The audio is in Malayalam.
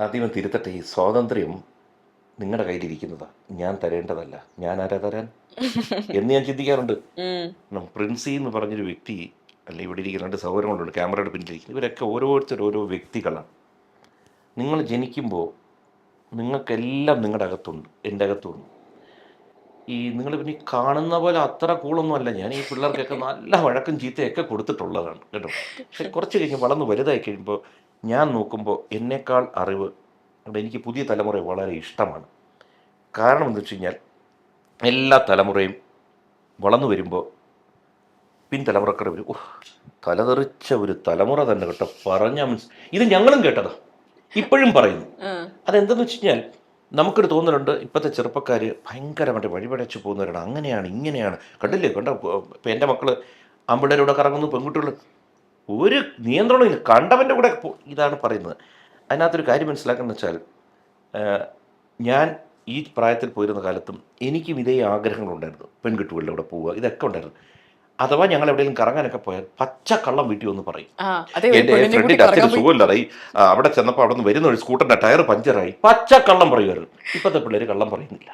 ആദ്യമേ തിരുത്തട്ടെ, ഈ സ്വാതന്ത്ര്യം നിങ്ങളുടെ കയ്യിലിരിക്കുന്നതാണ്, ഞാൻ തരേണ്ടതല്ല. ഞാൻ ആരാ തരാൻ എന്ന് ഞാൻ ചിന്തിക്കാറുണ്ട്. പ്രിൻസി എന്ന് പറഞ്ഞൊരു വ്യക്തി, അല്ലെ ഇവിടെ ഇരിക്കുന്ന രണ്ട് സൗകര്യങ്ങളുണ്ട്, ക്യാമറയുടെ പിന്നിലിരിക്കുന്നത്, ഇവരൊക്കെ ഓരോരുത്തരും ഓരോ വ്യക്തികളാണ്. നിങ്ങൾ ജനിക്കുമ്പോൾ നിങ്ങൾക്കെല്ലാം നിങ്ങളുടെ അകത്തുണ്ട്, എൻ്റെ അകത്തുണ്ട്. നിങ്ങൾ പിന്നെ കാണുന്ന പോലെ അത്ര കൂളൊന്നും അല്ല ഞാൻ. ഈ പിള്ളേർക്കൊക്കെ നല്ല വഴക്കും ചീത്തയൊക്കെ കൊടുത്തിട്ടുള്ളതാണ് കേട്ടോ. പക്ഷെ കുറച്ച് കഴിഞ്ഞ് വളർന്ന് വലുതായി കഴിയുമ്പോൾ ഞാൻ നോക്കുമ്പോൾ എന്നേക്കാൾ അറിവ് എനിക്ക് പുതിയ തലമുറയെ വളരെ ഇഷ്ടമാണ്. കാരണം എന്താ വെച്ച് കഴിഞ്ഞാൽ എല്ലാ തലമുറയും വളർന്നു വരുമ്പോൾ പിൻതലമുറക്കാർ വരും, ഓഹ് തലതെറിച്ച ഒരു തലമുറ തന്നെ കേട്ടോ, പറഞ്ഞാൽ ഇത് ഞങ്ങളും കേട്ടതാ, ഇപ്പോഴും പറയുന്നു. അതെന്തെന്ന് വെച്ച് കഴിഞ്ഞാൽ നമുക്കൊരു തോന്നലുണ്ട്, ഇപ്പോഴത്തെ ചെറുപ്പക്കാർ ഭയങ്കരമായിട്ട് വഴിപടച്ച് പോകുന്നവരാണ്, അങ്ങനെയാണ് ഇങ്ങനെയാണ്. കണ്ടില്ലേ, കണ്ടോ ഇപ്പം എൻ്റെ മക്കൾ ആമ്പിള്ളേരൂടെ കറങ്ങുന്നു, പെൺകുട്ടികൾ ഒരു നിയന്ത്രണമില്ല, കണ്ടവൻ്റെ കൂടെ ഇതാണ് പറയുന്നത്. അതിനകത്തൊരു കാര്യം മനസ്സിലാക്കുന്നത് വെച്ചാൽ, ഞാൻ ഈ പ്രായത്തിൽ പോയിരുന്ന കാലത്തും എനിക്കും ഇതേ ആഗ്രഹങ്ങളുണ്ടായിരുന്നു, പെൺകുട്ടികളുടെ കൂടെ പോവുക, ഇതൊക്കെ ഉണ്ടായിരുന്നു. അഥവാ ഞങ്ങൾ എവിടെയെങ്കിലും കറങ്ങാനൊക്കെ പോയാൽ പച്ചക്കള്ളം വീട്ടിൽ ഒന്ന് പറയും. എൻ്റെ ഫ്രണ്ടിൻ്റെ അച്ഛന് സുഖമില്ലാതായി, അവിടെ ചെന്നപ്പോൾ അവിടെ നിന്ന് വരുന്ന ഒരു സ്കൂട്ടറിൻ്റെ ടയർ പഞ്ചറായി, പച്ചക്കള്ളം പറയുമായിരുന്നു. ഇപ്പോഴത്തെ പിള്ളേർ കള്ളം പറയുന്നില്ല.